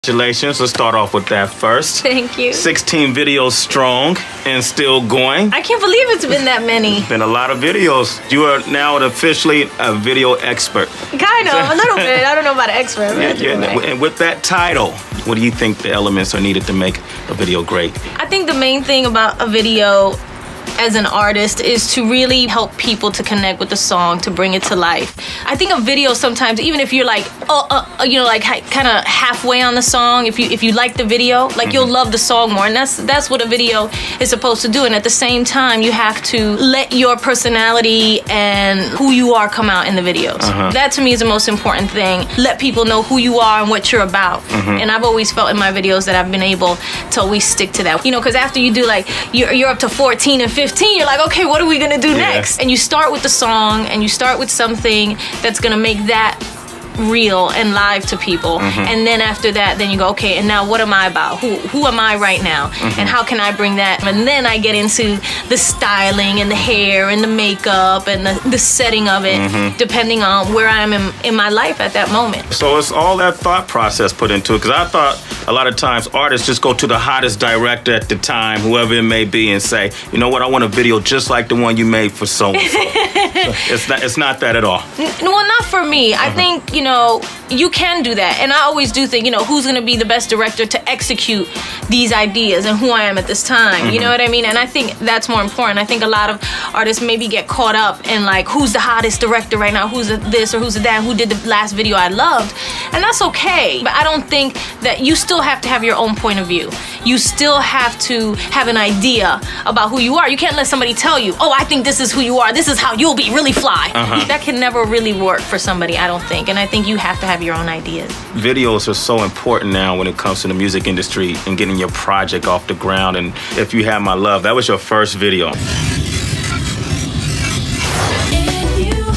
Congratulations. Let's start off with that first. Thank you. 16 videos strong and still going. I can't believe it's been that many. Been a lot of videos. You are now officially a video expert. Kind of, a little bit. I don't know about an expert. And with that title, what do you think the elements are needed to make a video great? I think the main thing about a video as an artist is to really help people to connect with the song, to bring it to life. I think a video sometimes, even if you're like, kind of halfway on the song, if you like the video, like you'll love the song more, and that's what a video is supposed to do. And at the same time, you have to let your personality and who you are come out in the videos. That to me is the most important thing. Let people know who you are and what you're about. And I've always felt in my videos that I've been able to always stick to that. You know, because after you do like, you're up to 14 and 15, you're like, okay, what are we gonna do next? And you start with the song, and you start with something that's gonna make that real and live to people. And then after that, then you go, okay, and now what am I about? Who am I right now? And how can I bring that? And then I get into the styling and the hair and the makeup and the setting of it, depending on where I am in my life at that moment. So it's all that thought process put into it, because I thought a lot of times artists just go to the hottest director at the time, whoever it may be, and say, you know what, I want a video just like the one you made for so-and-so. It's not that at all. Well, not for me. I think, you know, you can do that. And I always do think, you know, who's going to be the best director to execute these ideas and who I am at this time. You know what I mean? And I think that's more important. I think a lot of artists maybe get caught up in like, who's the hottest director right now? Who's this or who's that? Who did the last video I loved? And that's okay. But I don't think that you still have to have your own point of view. You still have to have an idea about who you are. You can't let somebody tell you, oh, I think this is who you are. This is how you'll be really fly. That can never really work for somebody, I don't think. And I think you have to have your own ideas. Videos are so important now when it comes to the music industry and getting your project off the ground. And If You Have My Love, that was your first video.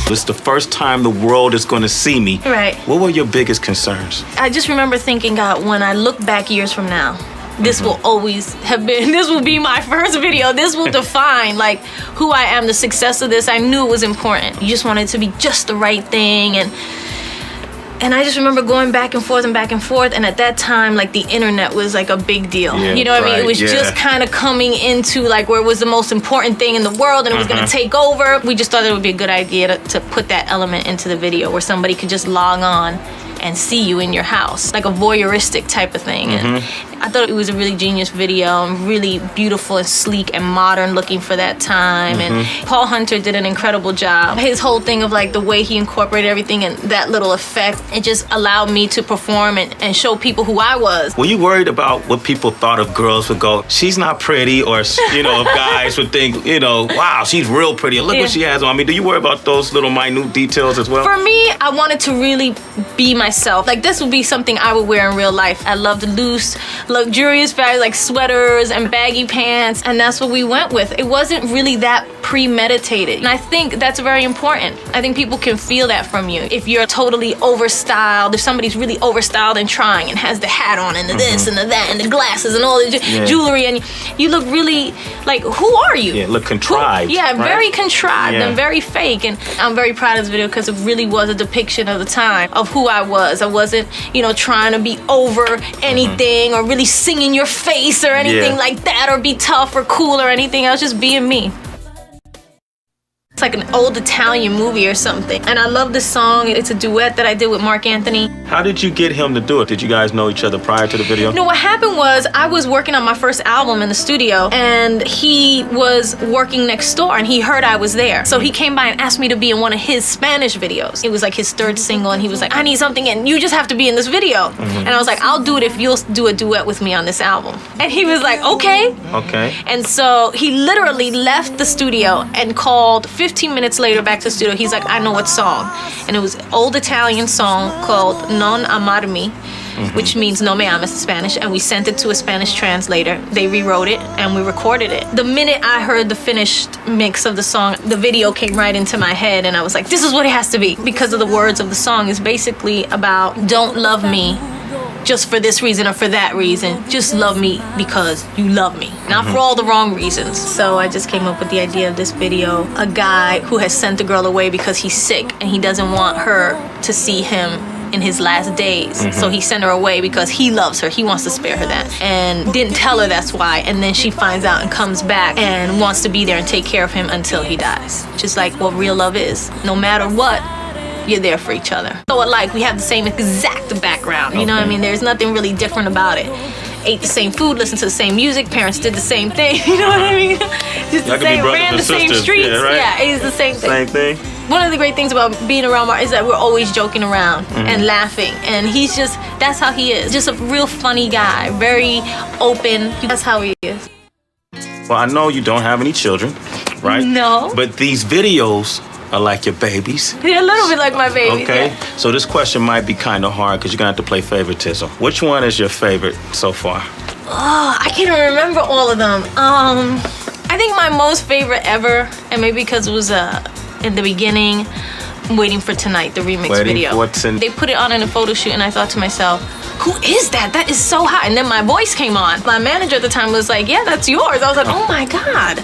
It's the first time the world is going to see me. Right. What were your biggest concerns? I just remember thinking, God, when I look back years from now, this will always have been, this will be my first video. This will define like who I am, the success of this. I knew it was important. You just wanted it to be just the right thing. And I just remember going back and forth. And at that time, like the internet was like a big deal. You know what I mean? It was just kind of coming into like where it was the most important thing in the world, and it was going to take over. We just thought it would be a good idea to put that element into the video where somebody could just log on and see you in your house, like a voyeuristic type of thing. And I thought it was a really genius video and really beautiful and sleek and modern looking for that time. And Paul Hunter did an incredible job. His whole thing of like the way he incorporated everything and that little effect, it just allowed me to perform and show people who I was. Were you worried about what people thought of girls would go, she's not pretty, or, you know, guys would think, you know, wow, she's real pretty, look what she has on. I mean, do you worry about those little minute details as well? For me, I wanted to really be myself. Like this would be something I would wear in real life. I loved loose, luxurious fabric like sweaters and baggy pants, and that's what we went with. It wasn't really that premeditated, and I think that's very important. I think people can feel that from you. If you're totally overstyled, if somebody's really overstyled and trying and has the hat on and the this and the that and the glasses and all the jewelry, and you look really like, who are you? Yeah, look contrived. Very contrived and very fake. And I'm very proud of this video because it really was a depiction of the time of who I was. I wasn't, you know, trying to be over anything or really sing in your face or anything like that or be tough or cool or anything. I was just being me. It's like an old Italian movie or something. And I love this song. It's a duet that I did with Mark Anthony. How did you get him to do it? Did you guys know each other prior to the video? No, what happened was I was working on my first album in the studio, and he was working next door, and he heard I was there. So he came by and asked me to be in one of his Spanish videos. It was like his third single, and he was like, I need something, and you just have to be in this video. And I was like, I'll do it if you'll do a duet with me on this album. And he was like, okay. And so he literally left the studio and called 15 minutes later back to the studio. He's like, I know what song. And it was an old Italian song called Non Amarmi, which means No Me Ames in Spanish. And we sent it to a Spanish translator. They rewrote it and we recorded it. The minute I heard the finished mix of the song, the video came right into my head, and I was like, this is what it has to be. Because of the words of the song is basically about, don't love me just for this reason or for that reason. Just love me because you love me, not for all the wrong reasons. So I just came up with the idea of this video. A guy who has sent the girl away because he's sick and he doesn't want her to see him in his last days. So he sent her away because he loves her. He wants to spare her that. And didn't tell her that's why. And then she finds out and comes back and wants to be there and take care of him until he dies. Just like what real love is. No matter what, you're there for each other. So we have the same exact background. You know what I mean? There's nothing really different about it. Ate the same food, listened to the same music, parents did the same thing. You know what I mean? Just the same, ran the same streets. Yeah, it's the same thing. Same thing. One of the great things about being around Mark is that we're always joking around and laughing. And he's just, that's how he is. Just a real funny guy, very open. That's how he is. Well, I know you don't have any children, right? No. But these videos are like your babies. They're a little bit like my babies. Okay. Yeah. So this question might be kind of hard because you're going to have to play favoritism. Which one is your favorite so far? Oh, I can't even remember all of them. I think my most favorite ever, and maybe because it was in the beginning, Waiting for Tonight, the remix video. They put it on in a photo shoot, and I thought to myself, who is that? That is so hot. And then my voice came on. My manager at the time was like, yeah, that's yours. I was like, oh my God.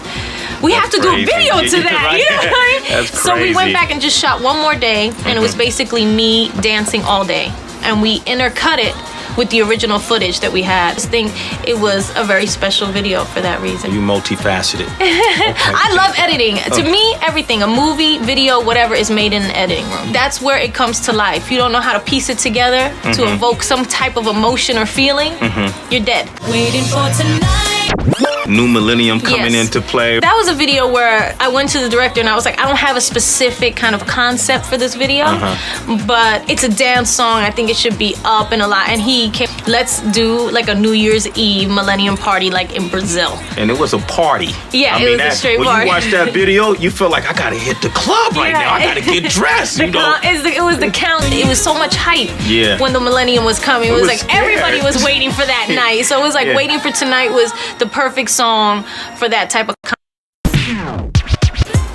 We have to do a video to that. Right? You know what I mean? That's crazy. So we went back and just shot one more day, and it was basically me dancing all day. And we intercut it with the original footage that we had. I just think it was a very special video for that reason. You multifaceted. I love editing. To me, everything, a movie, video, whatever, is made in an editing room. That's where it comes to life. You don't know how to piece it together to evoke some type of emotion or feeling, you're dead. Waiting for tonight. New Millennium coming into play. That was a video where I went to the director and I was like, I don't have a specific kind of concept for this video, but it's a dance song. I think it should be up and a lot. And he came, let's do like a New Year's Eve Millennium party like in Brazil. And it was a party. Yeah, it was a straight party. When you watch that video, you feel like, I gotta hit the club right now. I gotta get dressed. It was the count. It was so much hype when the Millennium was coming. It was like scared. Everybody was waiting for that night. So it was like Waiting for Tonight was the perfect song for that type of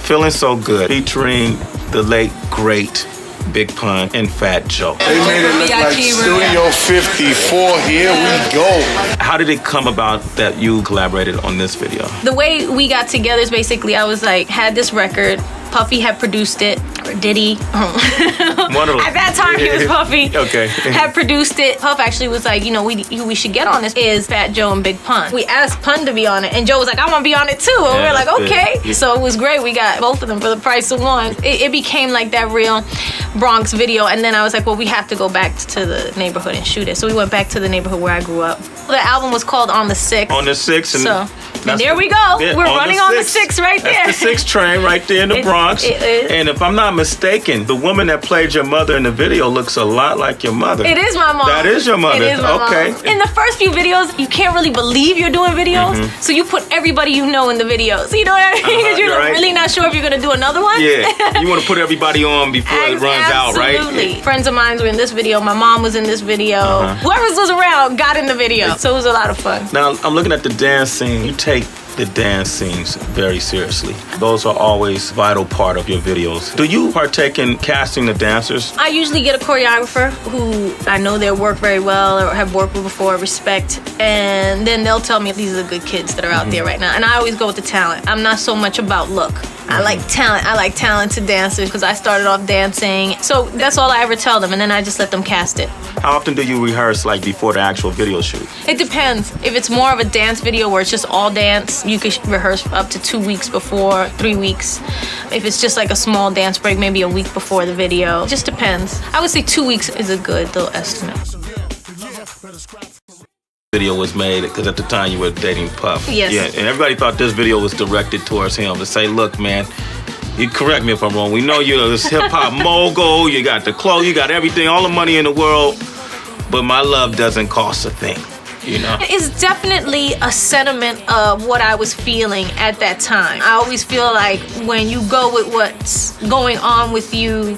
Feeling So Good, featuring the late, great Big Pun and Fat Joe. They made it look like Studio 54. Here we go. How did it come about that you collaborated on this video? The way we got together is basically I was like, had this record. Puffy had produced it, or did he? At that time, he was Puffy. Okay. Had produced it. Puff actually was like, you know, we should get on this. Is Fat Joe and Big Pun. We asked Pun to be on it, and Joe was like, I want to be on it too. And we were like, okay. Yeah. So it was great. We got both of them for the price of one. It became like that real Bronx video, and then I was like, well, we have to go back to the neighborhood and shoot it. So we went back to the neighborhood where I grew up. The album was called On the 6th. On the 6th. And there we go. We're running on the 6th right there. That's the 6th train right there in the Bronx. And if I'm not mistaken, the woman that played your mother in the video looks a lot like your mother. It is my mom. That is your mother. It is my mom. In the first few videos, you can't really believe you're doing videos, so you put everybody you know in the videos. You know what I mean? Because you're really not sure if you're going to do another one. Yeah, you want to put everybody on before it runs out, right? Absolutely. Friends of mine were in this video. My mom was in this video. Whoever was around got in the video. So it was a lot of fun. Now, I'm looking at the dance scene. You take the dance scenes very seriously. Those are always a vital part of your videos. Do you partake in casting the dancers? I usually get a choreographer who I know their work very well or have worked with before, respect, and then they'll tell me these are the good kids that are out there right now. And I always go with the talent. I'm not so much about look. I like talent. I like talented dancers because I started off dancing. So that's all I ever tell them, and then I just let them cast it. How often do you rehearse, like, before the actual video shoot? It depends. If it's more of a dance video where it's just all dance, you could rehearse up to 2 weeks before, 3 weeks. If it's just like a small dance break, maybe a week before the video. It just depends. I would say 2 weeks is a good little estimate. Video was made because at the time you were dating Puff. Yes. Yeah, and everybody thought this video was directed towards him to say, look, man, you correct me if I'm wrong. We know you're this hip-hop mogul. You got the clothes, you got everything, all the money in the world, but my love doesn't cost a thing. You know? It's definitely a sentiment of what I was feeling at that time. I always feel like when you go with what's going on with you,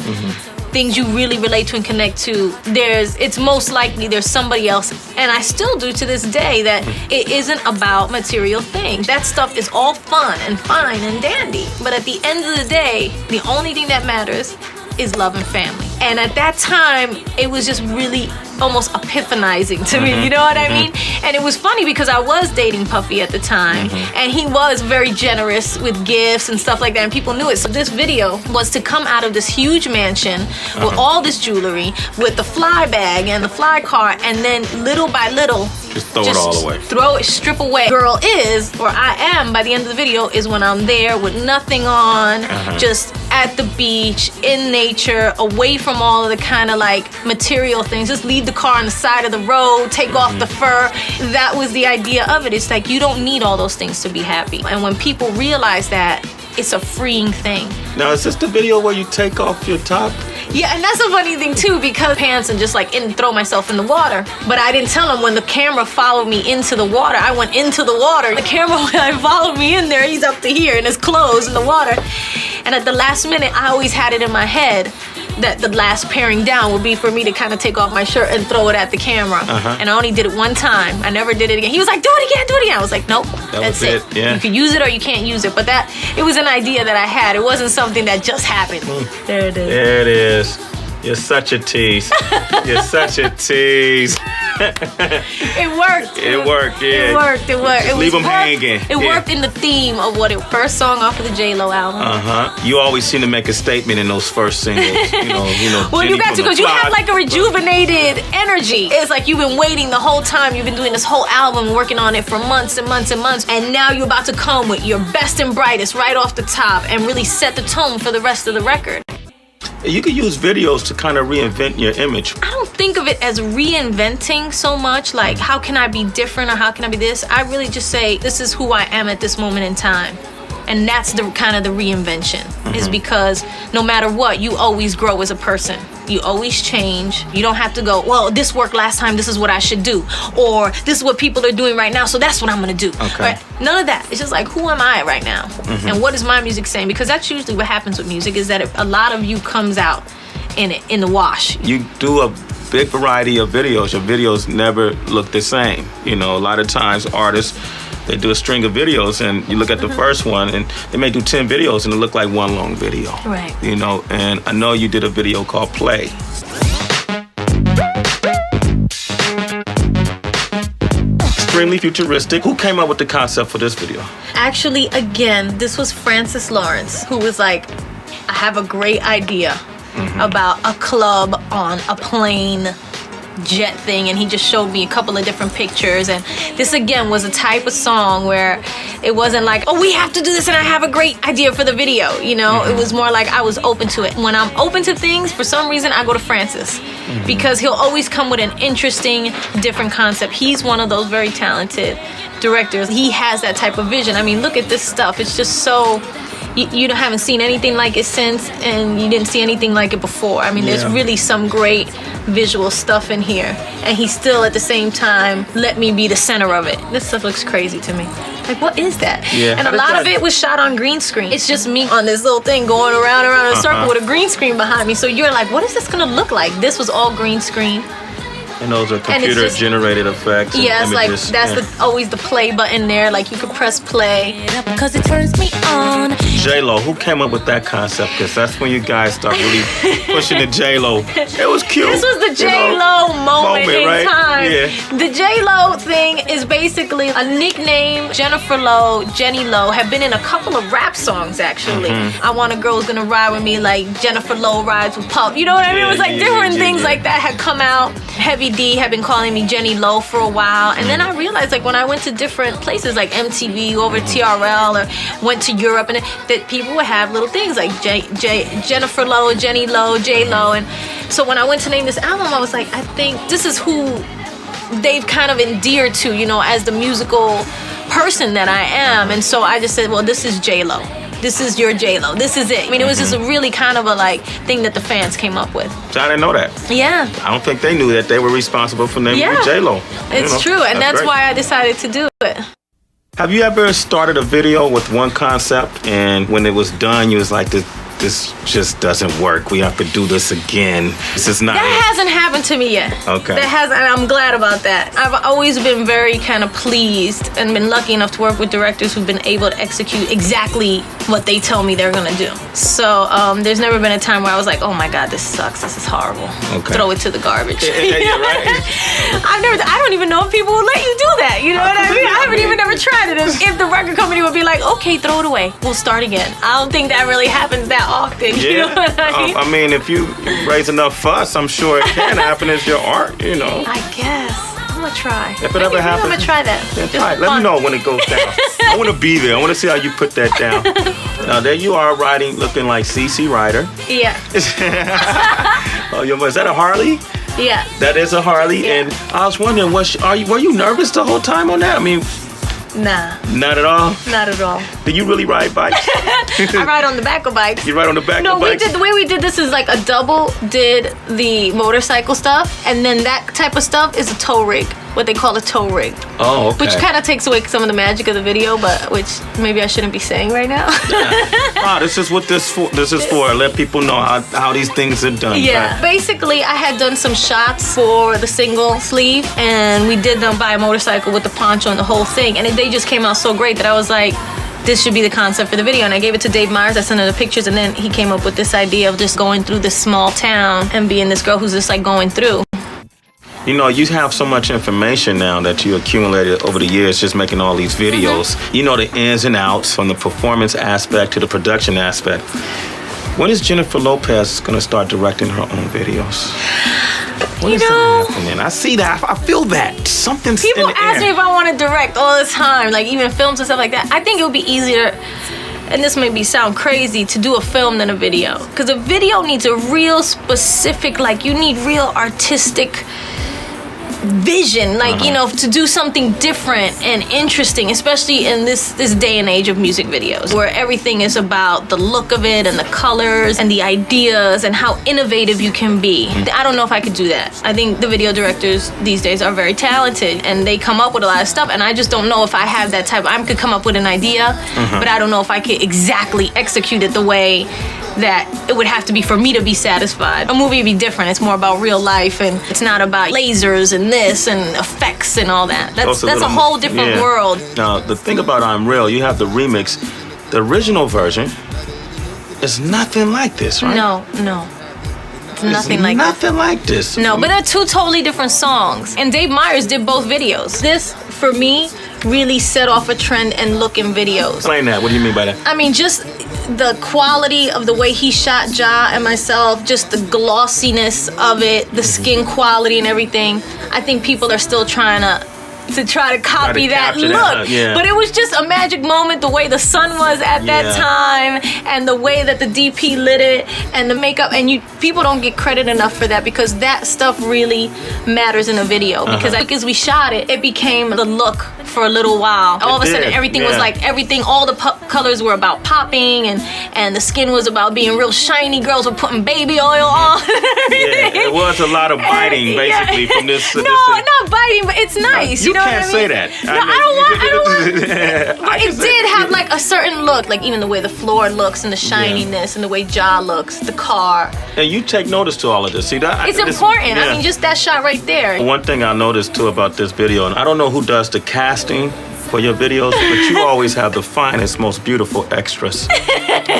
things you really relate to and connect to, it's most likely there's somebody else. And I still do to this day that it isn't about material things. That stuff is all fun and fine and dandy. But at the end of the day, the only thing that matters is love and family. And at that time, it was just really almost epiphanizing to me, you know what I mean? And it was funny because I was dating Puffy at the time, and he was very generous with gifts and stuff like that, and people knew it. So this video was to come out of this huge mansion with all this jewelry, with the fly bag and the fly car, and then little by little, just throw it all away. Throw it, strip away. Girl is, or I am, by the end of the video, is when I'm there with nothing on, just at the beach, in nature, away from all of the kind of like material things. Just leave the car on the side of the road, take off the fur. That was the idea of it. It's like you don't need all those things to be happy. And when people realize that, it's a freeing thing. Now, is this the video where you take off your top? Yeah, and that's a funny thing too, because pants and just like throw myself in the water. But I didn't tell him when the camera followed me into the water. I went into the water. The camera, when I followed me in there, he's up to here in his clothes in the water. And at the last minute, I always had it in my head that the last pairing down would be for me to kind of take off my shirt and throw it at the camera. And I only did it one time. I never did it again. He was like, do it again, do it again. I was like, nope, that's it. Yeah. You can use it or you can't use it. But it was an idea that I had. It wasn't something that just happened. There it is. There it is. You're such a tease. You're such a tease. It worked. It worked, yeah. It worked. It worked. Leave them hanging. It worked in the theme of what it first song off of the J-Lo album. You always seem to make a statement in those first singles. Well, you got to, because you have like a rejuvenated energy. It's like you've been waiting the whole time. You've been doing this whole album, working on it for months and months and months, and now you're about to come with your best and brightest right off the top and really set the tone for the rest of the record. You could use videos to kind of reinvent your image. I don't think of it as reinventing so much, like how can I be different or how can I be this? I really just say this is who I am at this moment in time. And that's the kind of the reinvention, is because no matter what, you always grow as a person. You always change. You don't have to go, well, this worked last time, this is what I should do. Or this is what people are doing right now, so that's what I'm gonna do. Okay. Right? None of that. It's just like, who am I right now? And what is my music saying? Because that's usually what happens with music, is that a lot of you comes out in the wash. You do a big variety of videos. Your videos never look the same. A lot of times artists, they do a string of videos, and you look at the first one, and they may do 10 videos, and it look like one long video. Right. And I know you did a video called Play. Extremely futuristic. Who came up with the concept for this video? Actually, again, this was Francis Lawrence, who was like, I have a great idea about a club on a plane jet thing, and he just showed me a couple of different pictures. And this again was a type of song where it wasn't like, oh, we have to do this and I have a great idea for the video, It was more like I was open to it. When I'm open to things, for some reason I go to Francis, because he'll always come with an interesting, different concept. He's one of those very talented directors. He has that type of vision. I mean, look at this stuff. It's just so, you haven't seen anything like it since, and you didn't see anything like it before. I mean, there's really some great visual stuff in here, and he still at the same time let me be the center of it. This stuff looks crazy to me. Like, what is that? Yeah. And a lot of it was shot on green screen. It's just me on this little thing going around in a circle with a green screen behind me. So you're like, what is this gonna look like? This was all green screen. And those are computer-generated effects. And yeah, it's like images. that's always the play button there. Like you could press play. Cause it turns me on. J-Lo, who came up with that concept? Because that's when you guys start really pushing the J-Lo. It was cute. This was the J-Lo moment in right? time. Yeah. The J-Lo thing is basically a nickname. Jennifer Lowe, Jenny Lowe, have been in a couple of rap songs, actually. I Want a Girl Who's Gonna Ride With Me, like Jennifer Lowe rides with Puff. You know what I mean? It was like different things like that had come out. Heavy D had been calling me Jenny Lowe for a while. And then I realized, like, when I went to different places, like MTV, over TRL, or went to Europe, and that people would have little things like Jennifer Lowe, Jenny Lowe, J Lo. And so when I went to name this album, I was like, I think this is who they've kind of endeared to, as the musical person that I am. And so I just said, well, this is J Lo. This is your J-Lo. This is it. I mean, it was just a really kind of a thing that the fans came up with. So I didn't know that. Yeah. I don't think they knew that they were responsible for naming it J-Lo. It's true, and that's great. why I decided to do it. Have you ever started a video with one concept, and when it was done, you was like, this just doesn't work. We have to do this again. This is not That hasn't happened to me yet. Okay. That hasn't, and I'm glad about that. I've always been very kind of pleased and been lucky enough to work with directors who've been able to execute exactly what they tell me they're gonna do. So there's never been a time where I was like, oh my God, this sucks. This is horrible. Okay. Throw it to the garbage. Yeah, right. I don't even know if people will let you do that. You know what I mean? I haven't even ever tried it. If the record company would be like, okay, throw it away. We'll start again. I don't think that really happens that often. Yeah. You know what I mean? I mean, if you raise enough fuss, I'm sure it can happen. It's your art, you know. I guess. I'm gonna try. If it ever happens, I'm gonna try that. then Just try it. Let fun. me know when it goes down. I want to be there. I want to see how you put that down. Now, there you are riding, looking like CC Rider. Yeah. Oh, is that a Harley? Yeah. That is a Harley. Yeah. And I was wondering, were you nervous the whole time on that? I mean, Nah, not at all. not at all. Do you really ride bikes? I ride on the back of bikes. You ride on the back No, of we bikes? did the way we did this is like a double did the motorcycle stuff, and then that type of stuff is a tow rig, what they call a tow rig, Oh, okay. which kind of takes away some of the magic of the video, but which maybe I shouldn't be saying right now. This is what this is for. Let people know how these things are done. Yeah, basically I had done some shots for the single sleeve, and we did them by a motorcycle with the poncho and the whole thing, and they just came out so great that I was like, this should be the concept for the video. And I gave it to Dave Myers. I sent him the pictures, and then he came up with this idea of just going through this small town and being this girl who's just like going through. You know, you have so much information now that you accumulated over the years just making all these videos. You know the ins and outs from the performance aspect to the production aspect. When is Jennifer Lopez going to start directing her own videos? When is that happening? I see that. I feel that. Something's People in the ask me air. if I want to direct all the time, like even films and stuff like that. I think it would be easier, and this may sound crazy, to do a film than a video. Because a video needs a real specific, like you need real artistic vision, like you know, to do something different and interesting, especially in this day and age of music videos where everything is about the look of it and the colors and the ideas and how innovative you can be. I don't know if I could do that. I think the video directors these days are very talented and they come up with a lot of stuff, and I just don't know if I have that type. I could come up with an idea, but I don't know if I could exactly execute it the way that it would have to be for me to be satisfied. A movie would be different. It's more about real life, and it's not about lasers and this and effects and all that. That's a whole different world. Now, the thing about I'm Real, you have the remix. The original version is nothing like this, right? No. It's nothing like nothing like this. No, but they're two totally different songs. And Dave Myers did both videos. This, for me, really set off a trend and look in videos. Explain that. What do you mean by that? I mean, just the quality of the way he shot Ja and myself, just the glossiness of it, the skin quality and everything. I think people are still trying to copy that capture look. that, yeah. But it was just a magic moment, the way the sun was at that time and the way that the DP lit it and the makeup, and people don't get credit enough for that, because that stuff really matters in a video. Because as we shot it, it became the look for a little while. All of a sudden everything was like all the colors were about popping, and the skin was about being real shiny. Girls were putting baby oil on. Yeah, it was a lot of biting basically from this. Not biting, but it's nice. You know can't what I mean? say that. No, I don't want. But it did have like a certain look, like even the way the floor looks and the shininess and the way Ja looks, the car. And you take notice to all of this. See that? It's important. I mean, just that shot right there. One thing I noticed too about this video, and I don't know who does the casting for your videos, but you always have the finest, most beautiful extras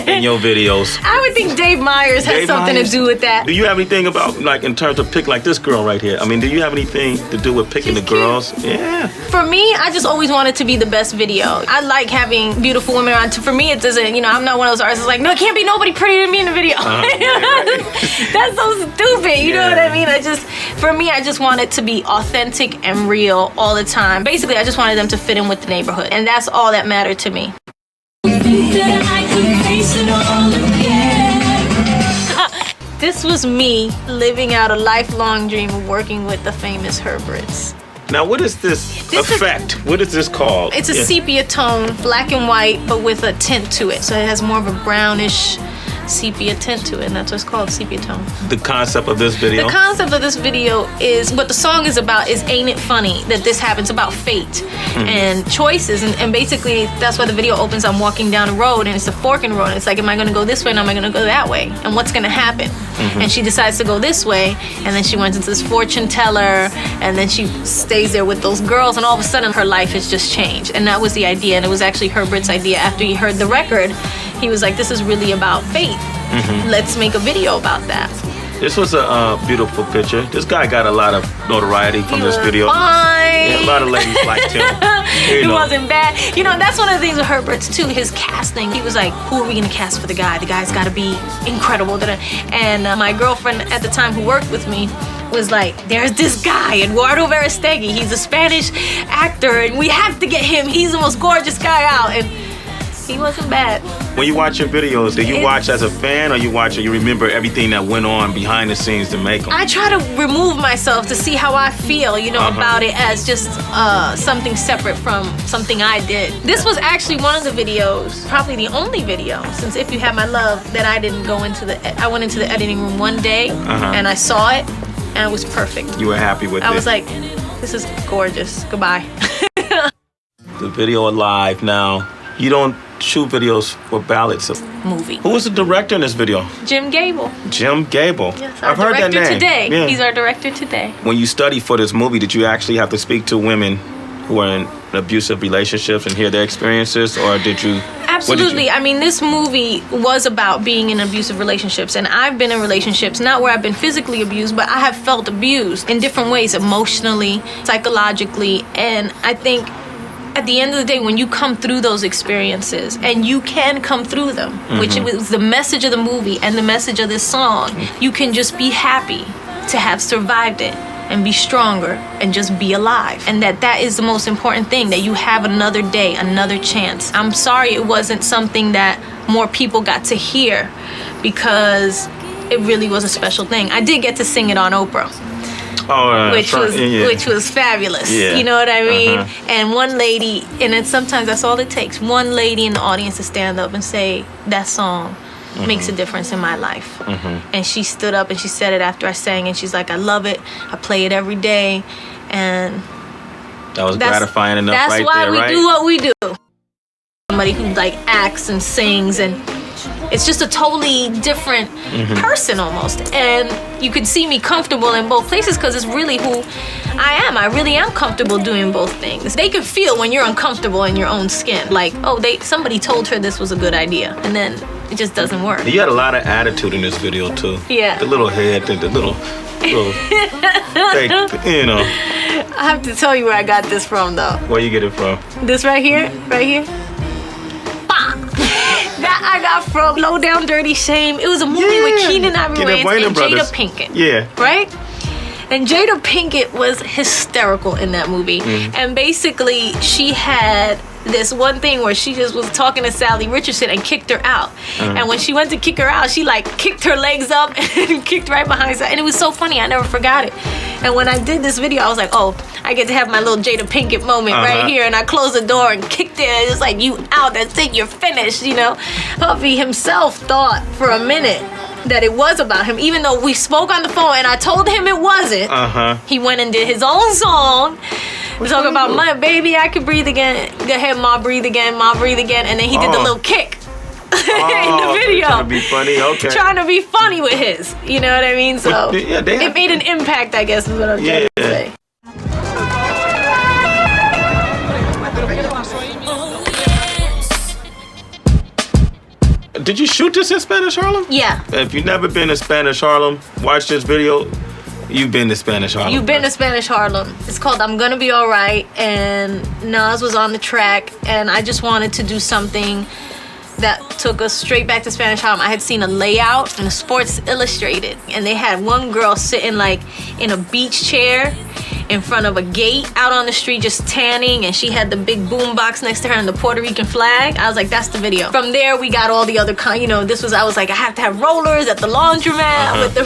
in your videos. I would think Dave Myers has something to do with that. Do you have anything about, like, in terms of pick like this girl right here? I mean, do you have anything to do with picking She's the girls? Yeah. For me, I just always wanted to be the best video. I like having beautiful women around. For me, it doesn't, I'm not one of those artists that's like, no, it can't be nobody prettier than me in the video. That's so stupid. You know what I mean? For me, I just want it to be authentic and real all the time. Basically, I just wanted them to fit in with the neighborhood. And that's all that mattered to me. This was me living out a lifelong dream of working with the famous Herberts. Now, what is this effect? What is this called? It's a sepia tone, black and white, but with a tint to it. So it has more of a brownish sepia tint to it, and that's what it's called, sepia tone. The concept of this video. The concept of this video is, what the song is about is, ain't it funny that this happens, about fate and choices, and basically that's why the video opens. I'm walking down the road and it's a fork in the road. It's like, am I gonna go this way, or am I gonna go that way, and what's gonna happen? And she decides to go this way, and then she went into this fortune teller, and then she stays there with those girls, and all of a sudden her life has just changed. And that was the idea, and it was actually Herbert's idea. After he heard the record, he was like, this is really about fate. Let's make a video about that. This was a beautiful picture. This guy got a lot of notoriety from this video. Fine. Yeah, a lot of ladies liked him. It wasn't bad. You know, that's one of the things with Herbert's too, his casting. He was like, who are we gonna cast for the guy? The guy's gotta be incredible. And my girlfriend at the time who worked with me was like, there's this guy, Eduardo Verastegui. He's a Spanish actor, and we have to get him. He's the most gorgeous guy out. And he wasn't bad. When you watch your videos, do you watch as a fan, or you watch and you remember everything that went on behind the scenes to make them? I try to remove myself to see how I feel, you know, about it as just something separate from something I did. This was actually one of the videos, probably the only video, since If You Had My Love, that I didn't go into I went into the editing room one day and I saw it, and it was perfect. You were happy with it? I was like, this is gorgeous. Goodbye. The video Alive. Now, you don't shoot videos for ballads. Movie. Who was the director in this video? Jim Gable. Jim Gable. Yes, I've heard that name. Today. Yeah. He's our director today. When you studied for this movie, did you actually have to speak to women who are in abusive relationships and hear their experiences, or did you? Absolutely. I mean, this movie was about being in abusive relationships, and I've been in relationships, not where I've been physically abused, but I have felt abused in different ways, emotionally, psychologically, and I think at the end of the day, when you come through those experiences, and you can come through them, which was the message of the movie and the message of this song, you can just be happy to have survived it and be stronger and just be alive. And that is the most important thing, that you have another day, another chance. I'm sorry it wasn't something that more people got to hear, because it really was a special thing. I did get to sing it on Oprah. Which was fabulous. Yeah. You know what I mean? And one lady, and then sometimes that's all it takes, one lady in the audience to stand up and say, that song makes a difference in my life. And she stood up and she said it after I sang, and she's like, I love it. I play it every day. And that was gratifying enough right there, right? That's why we do what we do. Somebody who like acts and sings, and it's just a totally different person almost. And you can see me comfortable in both places, because it's really who I am. I really am comfortable doing both things. They can feel when you're uncomfortable in your own skin. Like, oh, somebody told her this was a good idea, and then it just doesn't work. You had a lot of attitude in this video too. Yeah. The little head, the little fake, you know. I have to tell you where I got this from, though. Where you get it from? This right here. That I got from Low Down Dirty Shame. It was a movie with Keenan Ivory and Jada Pinkett. Yeah. Right? And Jada Pinkett was hysterical in that movie. And basically, she had this one thing where she just was talking to Sally Richardson and kicked her out. And when she went to kick her out, she like kicked her legs up and kicked right behind her. And it was so funny. I never forgot it. And when I did this video, I was like, oh, I get to have my little Jada Pinkett moment right here. And I closed the door and kicked it. It was like, you out. That's it. You're finished, you know. Puffy himself thought for a minute that it was about him, even though we spoke on the phone and I told him it wasn't. He went and did his own song. We're talking about my baby, I can breathe again. Go ahead, Ma, breathe again. Ma, breathe again. And then he did the little kick in the video. Trying to be funny, okay. Trying to be funny with his. You know what I mean? So it made an impact, I guess, is what I'm trying to say. Did you shoot this in Spanish Harlem? Yeah. If you've never been to Spanish Harlem, watch this video. You've been to Spanish Harlem. You've been to Spanish Harlem. It's called I'm Gonna Be Alright, and Nas was on the track, and I just wanted to do something that took us straight back to Spanish Harlem. I had seen a layout in a Sports Illustrated, and they had one girl sitting like in a beach chair, in front of a gate out on the street just tanning, and she had the big boom box next to her and the Puerto Rican flag. I was like, that's the video. From there, we got all the other I was like, I have to have rollers at the laundromat with the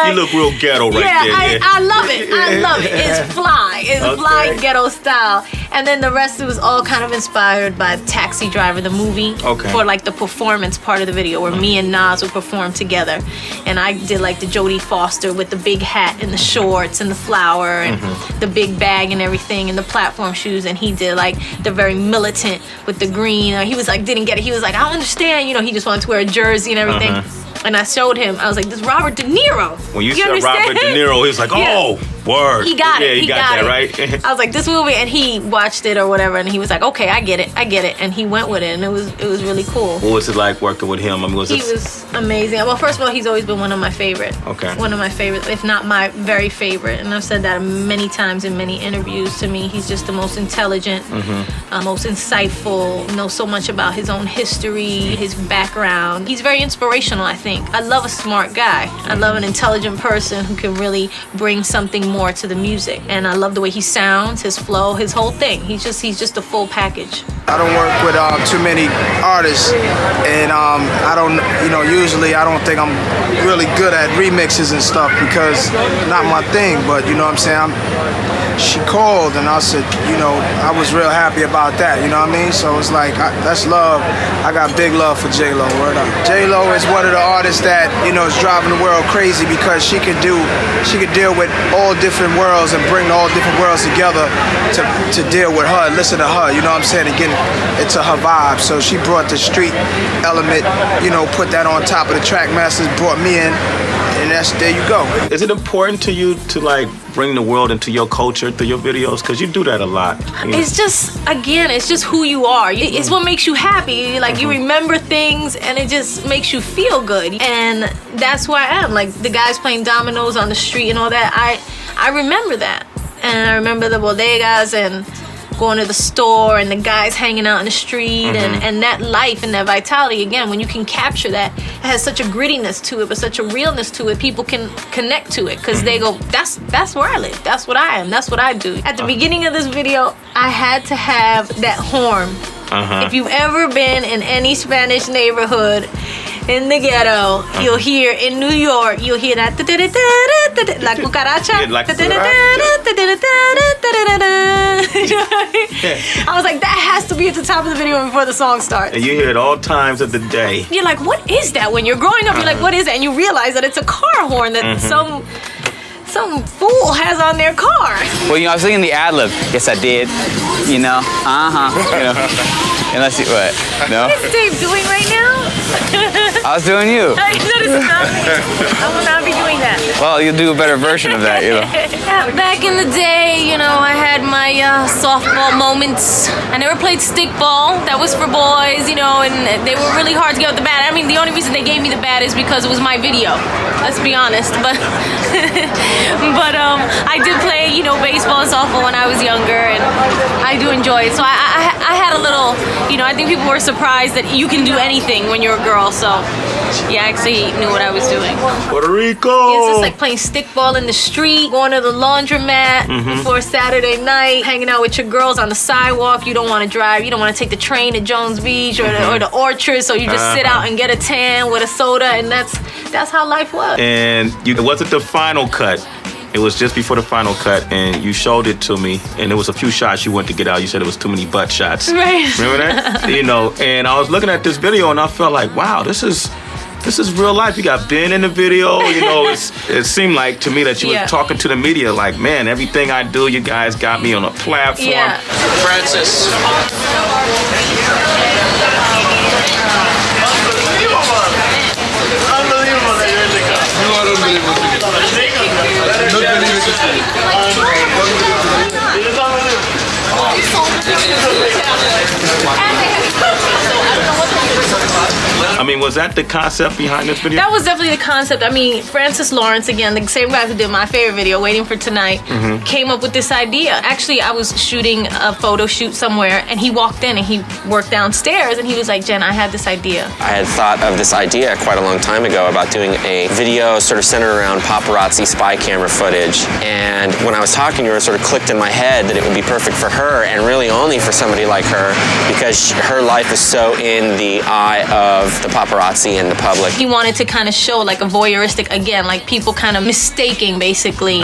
You look real ghetto right there. I love it. I love it. It's fly. It's fly ghetto style. And then the rest, it was all kind of inspired by Taxi Driver, the movie. Okay. For like the performance part of the video where me and Nas would perform together. And I did like the Jodie Foster with the big hat and the shorts and the flower and the big bag and everything and the platform shoes. And he did like the very militant with the green. He was like, didn't get it. He was like, I don't understand. You know, he just wanted to wear a jersey and everything. And I showed him. I was like, this is Robert De Niro. When you said Robert De Niro, he was like, oh, word. He got it. Yeah, he got that, right? I was like, this movie, and he watched it or whatever, and he was like, okay, I get it, and he went with it, and it was really cool. What was it like working with him? I mean, He was amazing. Well, first of all, he's always been one of my favorite. Okay. One of my favorites, if not my very favorite, and I've said that many times in many interviews. To me, he's just the most intelligent, most insightful, knows so much about his own history, his background. He's very inspirational, I think. I love a smart guy. I love an intelligent person who can really bring something more to the music. And I love the way he sounds, his flow, his whole thing. He's just a full package. I don't work with too many artists, and I don't, usually I don't think I'm really good at remixes and stuff because not my thing, but you know what I'm saying? She called and I said, I was real happy about that, you know what I mean? So it's like, that's love. I got big love for J-Lo, word up. J-Lo is one of the artists that, is driving the world crazy because she could deal with all different worlds and bring all different worlds together to deal with her, listen to her, you know what I'm saying? And get into her vibe. So she brought the street element, put that on top of the track masters, brought me in. And there you go. Is it important to you to like bring the world into your culture through your videos? Because you do that a lot. It's just who you are. It's what makes you happy. Like you remember things and it just makes you feel good. And that's who I am. Like the guys playing dominoes on the street and all that. I remember that. And I remember the bodegas and going to the store and the guys hanging out in the street and that life and that vitality. Again, when you can capture that, it has such a grittiness to it, but such a realness to it, people can connect to it because they go, that's where I live. That's what I am. That's what I do. At the beginning of this video, I had to have that horn. If you've ever been in any Spanish neighborhood in the ghetto, you'll hear in New York, you'll hear that la cucaracha. I was like, that has to be at the top of the video before the song starts. And you hear it all times of the day. You're like, what is that? When you're growing up, you're like, what is that? And you realize that it's a car horn that some fool has on their car. Well, I was thinking the ad-lib. Yes, I did. Unless you, what? No? What is Dave doing right now? I was doing you. That is not me. I will not be doing that. Well, you'll do a better version of that, Back in the day, I had my softball moments. I never played stickball. That was for boys, and they were really hard to get with the bat. I mean, the only reason they gave me the bat is because it was my video. Let's be honest. But I did play, baseball and softball when I was younger, and I do enjoy it. So I had a little, I think people were surprised that you can do anything when you're a girl. So yeah, I actually knew what I was doing. Puerto Rico. It's just like playing stickball in the street, going to the laundromat before Saturday night, hanging out with your girls on the sidewalk. You don't want to drive. You don't want to take the train to Jones Beach or the Orchard, so you just sit out and get a tan with a soda, and that's how life was. And it wasn't the final cut. It was just before the final cut, and you showed it to me, and there was a few shots you went to get out. You said it was too many butt shots. Right. Remember that? And I was looking at this video, and I felt like, wow, this is real life. You got Ben in the video. It seemed like to me that you were talking to the media, like, man, everything I do, you guys got me on a platform. Yeah. Francis. Unbelievable. I mean, was that the concept behind this video? That was definitely the concept. I mean, Francis Lawrence, again, the same guy who did my favorite video, Waiting for Tonight, came up with this idea. Actually, I was shooting a photo shoot somewhere, and he walked in and he worked downstairs, and he was like, Jen, I had this idea. I had thought of this idea quite a long time ago about doing a video sort of centered around paparazzi spy camera footage. And when I was talking to her, it sort of clicked in my head that it would be perfect for her, and really only for somebody like her, because her life is so in the eye of the paparazzi and the public. He wanted to kind of show like a voyeuristic, again, like people kind of mistaking basically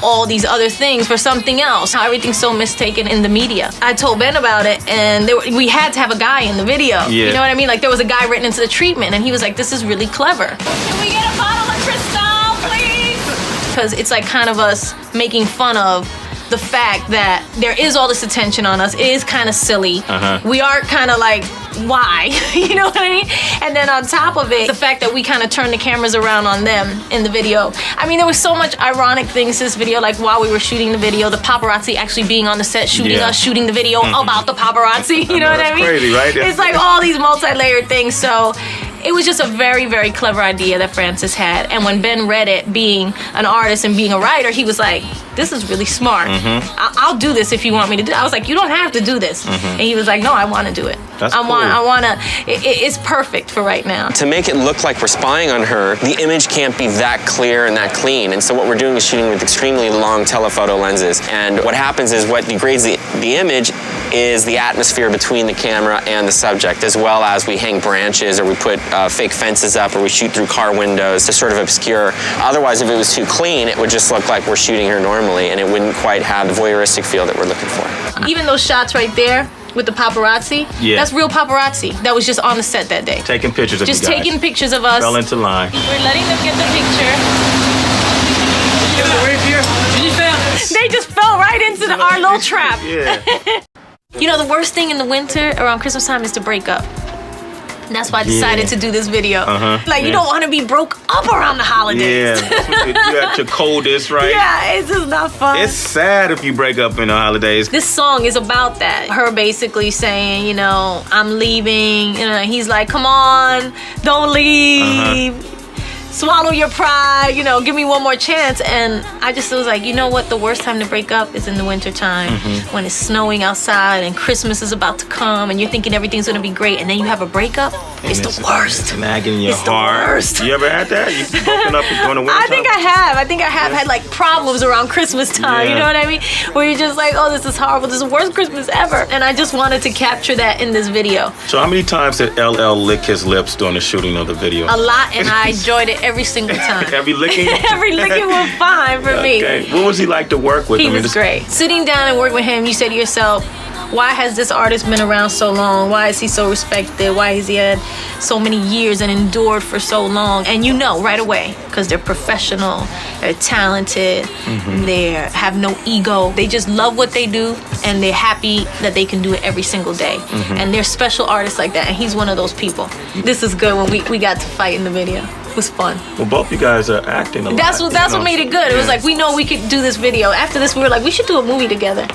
all these other things for something else. How everything's so mistaken in the media. I told Ben about it, and we had to have a guy in the video. Yeah. You know what I mean? Like there was a guy written into the treatment, and he was like, this is really clever. Can we get a bottle of Cristal, please? Because it's like kind of us making fun of the fact that there is all this attention on us. It is kind of silly. We are kind of like, why? You know what I mean? And then on top of it, the fact that we kind of turn the cameras around on them in the video. I mean, there was so much ironic things to this video, like while we were shooting the video, the paparazzi actually being on the set shooting us, shooting the video about the paparazzi. You know what I mean? Crazy, right? It's like all these multi-layered things. So it was just a very, very clever idea that Francis had. And when Ben read it, being an artist and being a writer, he was like, this is really smart. I'll do this if you want me to do it. I was like, you don't have to do this. And he was like, no, I want to do it. That's I cool. want to, it's perfect for right now. To make it look like we're spying on her, the image can't be that clear and that clean. And so what we're doing is shooting with extremely long telephoto lenses. And what happens is what degrades the image is the atmosphere between the camera and the subject, as well as we hang branches or we put fake fences up or we shoot through car windows to sort of obscure. Otherwise, if it was too clean, it would just look like we're shooting her normally, and it wouldn't quite have the voyeuristic feel that we're looking for. Even those shots right there with the paparazzi, that's real paparazzi that was just on the set that day. Taking pictures of just you guys. taking pictures of us. Fell into line. We're letting them get the picture. They just fell right into our little trap. Yeah. You know, the worst thing in the winter around Christmas time is to break up. And that's why I decided to do this video. Like, you don't want to be broke up around the holidays. Yeah. You're at your coldest, right? Yeah, it's just not fun. It's sad if you break up in the holidays. This song is about that. Her basically saying, you know, I'm leaving. You know, he's like, come on, don't leave. Swallow your pride, you know, give me one more chance. And I just was like, you know what? The worst time to break up is in the winter time when it's snowing outside and Christmas is about to come and you're thinking everything's going to be great. And then you have a breakup. It's the worst. Nagging in your It's the heart. worst. You ever had that? You broken up during the winter I time? think I have had like problems around Christmas time. You know what I mean? Where you're just like, oh, this is horrible. This is the worst Christmas ever. And I just wanted to capture that in this video. So how many times did LL lick his lips during the shooting of the video? A lot, and I enjoyed it every single time. Every licking? Every licking was fine for me. Okay. What was he like to work with? He I mean, was great. Sitting down and working with him, you say to yourself, why has this artist been around so long? Why is he so respected? Why has he had so many years and endured for so long? And you know right away, because they're professional, they're talented, they have no ego. They just love what they do, and they're happy that they can do it every single day. And they're special artists like that, and he's one of those people. This is good when we got to fight in the video. It was fun. Well, both you guys are acting a lot. That's what made it good. It was like, we know we could do this video. After this, we were like, we should do a movie together.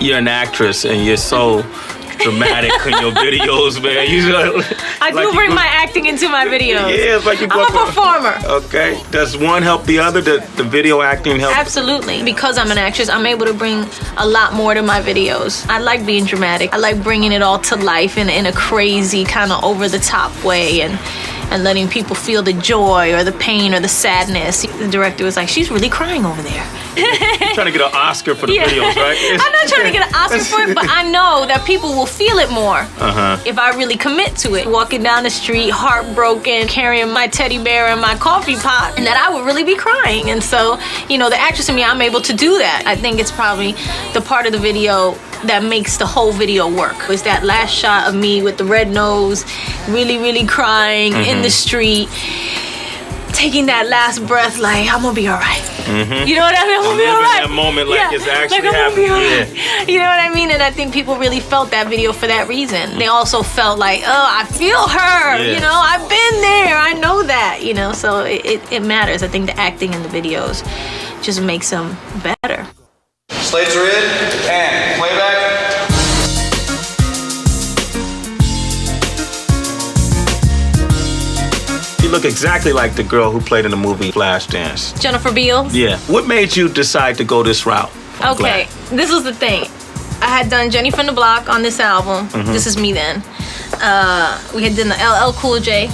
You're an actress, and you're so dramatic in your videos, man. I do bring my acting into my videos. Yeah, it's like you I'm a performer. Okay. Does one help the other? The video acting help? Absolutely. Because I'm an actress, I'm able to bring a lot more to my videos. I like being dramatic. I like bringing it all to life in a crazy, kind of over-the-top way, and letting people feel the joy or the pain or the sadness. The director was like, she's really crying over there. You're trying to get an Oscar for the videos, right? I'm not trying to get an Oscar for it, but I know that people will feel it more if I really commit to it. Walking down the street, heartbroken, carrying my teddy bear and my coffee pot, and that I would really be crying. And so, you know, the actress in me, I'm able to do that. I think it's probably the part of the video that makes the whole video work. It's that last shot of me with the red nose, really, really crying in the street, taking that last breath like, I'm gonna be all right. You know what I mean? I'm gonna be all right. That moment like it's actually like, I'm gonna be all right. happening. You know what I mean? And I think people really felt that video for that reason. They also felt like, oh, I feel her. Yeah. You know, I've been there. I know that. You know, so it matters. I think the acting in the videos just makes them better. Slates are in, and playback. you look exactly like the girl who played in the movie Flashdance. Jennifer Beals. Yeah. What made you decide to go this route? Okay, this was the thing. I had done Jenny from the Block on this album. This is me then. We had done the LL Cool J,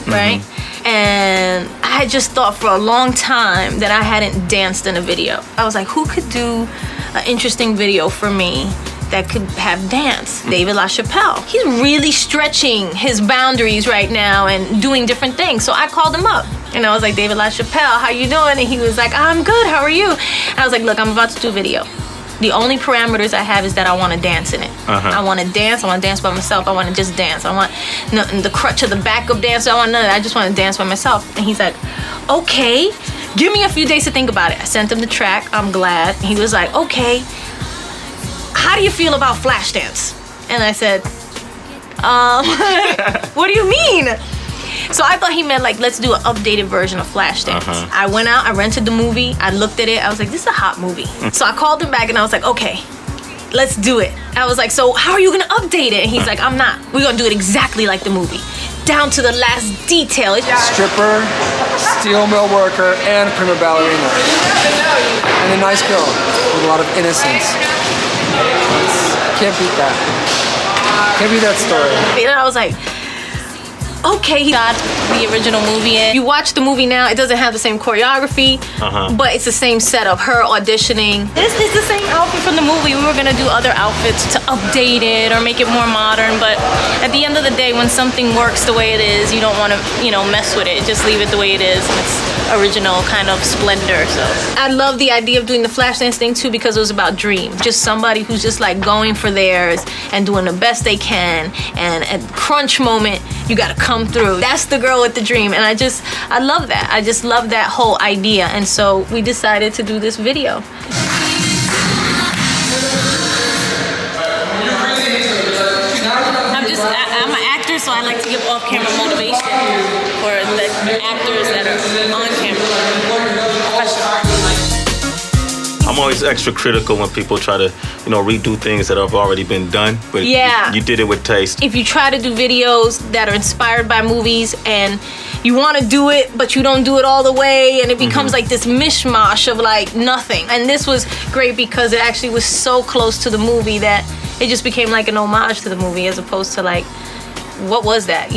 right? And I had just thought for a long time that I hadn't danced in a video. I was like, who could do an interesting video for me that could have dance? David LaChapelle. He's really stretching his boundaries right now and doing different things. So I called him up. And I was like, David LaChapelle, how you doing? And he was like, I'm good, how are you? And I was like, look, I'm about to do a video. The only parameters I have is that I want to dance in it. I want to dance. I want to dance by myself. I want to just dance. I want the crutch of the backup dancer. I want none of that. I just want to dance by myself. And he's like, okay, give me a few days to think about it. I sent him the track. I'm glad. He was like, okay, how do you feel about Flashdance? And I said, what do you mean? So I thought he meant like, let's do an updated version of Flashdance. I went out, I rented the movie, I looked at it, I was like, this is a hot movie. So I called him back and I was like, okay, let's do it. I was like, so how are you gonna update it? And he's like, I'm not. We're gonna do it exactly like the movie. Down to the last detail. Stripper, steel mill worker, and prima ballerina. And a nice girl with a lot of innocence. Can't beat that. Can't beat that story. And I was like, okay, he got the original movie in. You watch the movie now, it doesn't have the same choreography, but it's the same setup. Her auditioning. This is the same outfit from the movie. We were gonna do other outfits to update it or make it more modern, but at the end of the day, when something works the way it is, you don't want to, mess with it. Just leave it the way it is. It's original kind of splendor. So I love the idea of doing the Flashdance thing too, because it was about dreams. Just somebody who's just like going for theirs and doing the best they can, and at crunch moment, you gotta come through. That's the girl with the dream, and I love that. I just love that whole idea, and so we decided to do this video. I'm an actor, so I like to give off-camera motivation for the actors that are on camera. I'm always extra critical when people try to, redo things that have already been done. But you did it with taste. If you try to do videos that are inspired by movies and you want to do it, but you don't do it all the way, and it becomes like this mishmash of like nothing. And this was great because it actually was so close to the movie that it just became like an homage to the movie as opposed to like, what was that?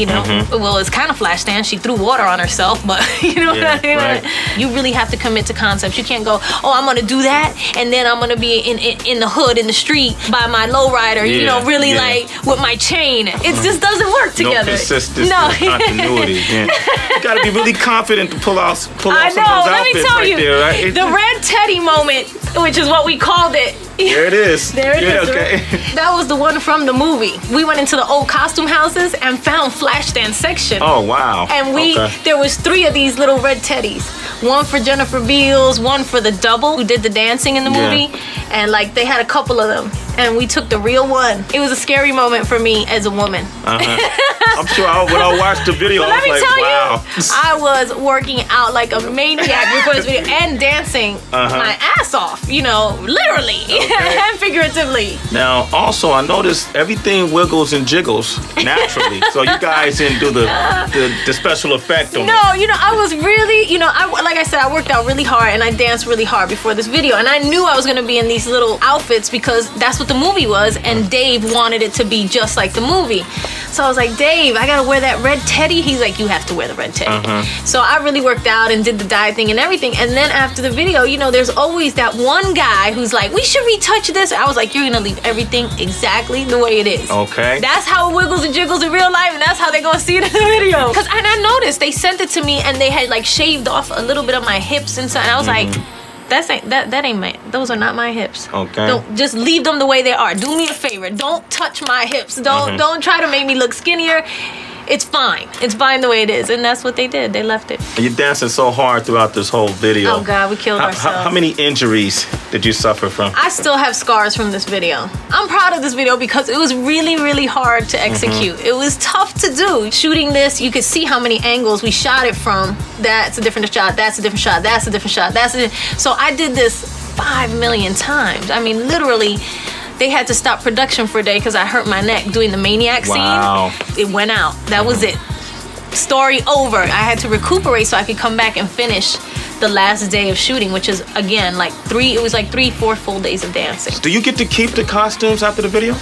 Well, it's kind of Flashdance. She threw water on herself, but what I mean? Right. You really have to commit to concepts. You can't go, oh, I'm gonna do that, and then I'm gonna be in the hood, in the street, by my lowrider, like with my chain. It just doesn't work together. No consistency, no continuity. You gotta be really confident to pull off some of those outfits. Let me tell you, there, right? the Red Teddy moment, which is what we called it. There it is. There it is. Okay. That was the one from the movie. We went into the old costume houses and found Flashdance section. Oh, wow. And there was 3 of these little red teddies. One for Jennifer Beals, one for the double who did the dancing in the movie. And like they had a couple of them. And we took the real one. It was a scary moment for me as a woman. I'm sure when I watched the video, I was like, wow. I was working out like a maniac before this video and dancing my ass off, literally and figuratively. Now, also, I noticed everything wiggles and jiggles naturally. So you guys didn't do the special effect on it. No, I was really, like I said, I worked out really hard and I danced really hard before this video. And I knew I was going to be in these little outfits because that's what the movie was. And Dave wanted it to be just like the movie. So I was like, Dave, I got to wear that red teddy. He's like, you have to wear the red teddy. So I really worked out and did the dye thing and everything. And then after the video, there's always that one guy who's like, we should retouch this. I was like, you're going to leave everything exactly the way it is. Okay. That's how it wiggles and jiggles in real life, and that's how they're going to see it in the video. And I noticed they sent it to me and they had like shaved off a little bit of my hips inside. And I was like, those are not my hips. Okay. Don't just leave them the way they are. Do me a favor. Don't touch my hips. Don't try to make me look skinnier. It's fine. It's fine the way it is. And that's what they did. They left it. And you're dancing so hard throughout this whole video. Oh God, we killed ourselves. How many injuries did you suffer from? I still have scars from this video. I'm proud of this video because it was really, really hard to execute. It was tough to do. Shooting this, you could see how many angles we shot it from. That's a different shot. That's a different shot. That's a different shot. So I did this 5 million times. I mean, literally, they had to stop production for a day because I hurt my neck doing the maniac scene. It went out. That was it. story over. I had to recuperate so I could come back and finish the last day of shooting, which is again like 3-4 full days of dancing. Do you get to keep the costumes after the video?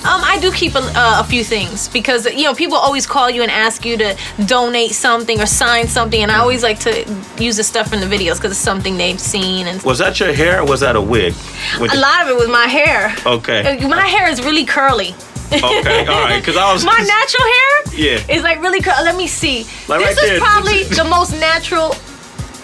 I do keep a few things because, you know, people always call you and ask you to donate something or sign something, and I always like to use the stuff from the videos because it's something they've seen. And Was that your hair or was that a wig? a lot of it was my hair. Okay. My hair is really curly. Okay, all right, because I was... My natural hair Yeah. is like really curly. Let me see. Like this right is there. probably the most natural.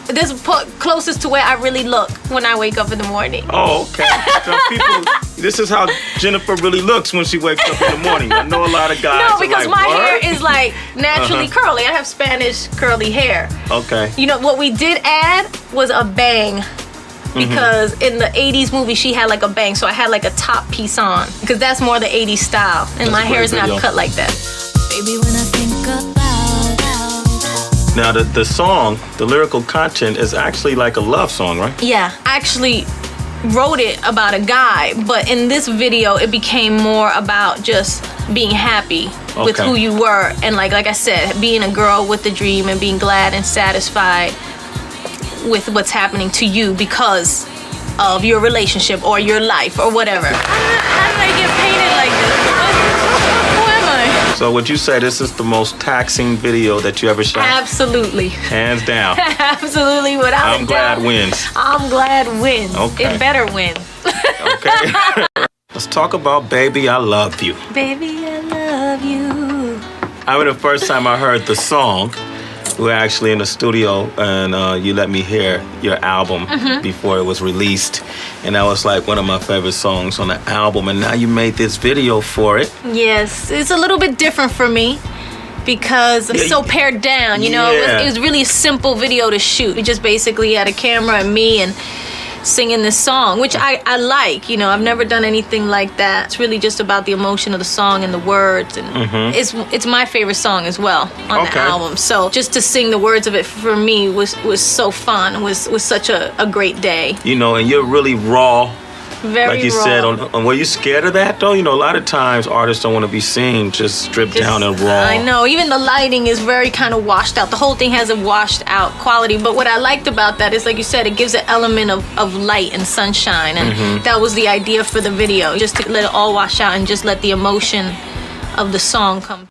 This is closest to where I really look when I wake up in the morning. Oh, okay. Some people, this is how Jennifer really looks when she wakes up in the morning. I know a lot of guys. No, because are like, my "What?" hair is like naturally curly. I have Spanish curly hair. Okay. You know, what we did add was a bang. Because in the 80s movie, she had like a bang. So I had like a top piece on. Because that's more the 80s style. And my a hair great is not video. cut like that. Baby, when I think about Now, the song, the lyrical content is actually like a love song, right? Yeah, I actually wrote it about a guy, but in this video, it became more about just being happy with Okay. who you were, and like I said, being a girl with a dream and being glad and satisfied with what's happening to you because of your relationship or your life or whatever. How did I get painted like this? Who am I? So would you say this is the most taxing video that you ever shot? Absolutely. Hands down. Absolutely, without I'm a glad doubt. wins. I'm glad wins. Okay. It better win. Okay. Let's talk about Baby, I Love You. Baby, I love you. I remember the first time I heard the song, we were actually in the studio and you let me hear your album before it was released. And that was like one of my favorite songs on the album. And now you made this video for it. Yes, it's a little bit different for me because it's so pared down, you know. Yeah. It was really a simple video to shoot. We just basically had a camera and me and singing this song, which I like, you know. I've never done anything like that. It's really just about the emotion of the song and the words, and it's my favorite song as well on the album. So just to sing the words of it for me was so fun. Was such a great day. You know, and you're really raw. Very like you raw. said, were you scared of that though? You know, a lot of times artists don't want to be seen just stripped down and raw. I know. Even the lighting is very kind of washed out. The whole thing has a washed out quality. But what I liked about that is, like you said, it gives an element of light and sunshine. And that was the idea for the video, just to let it all wash out and just let the emotion of the song come.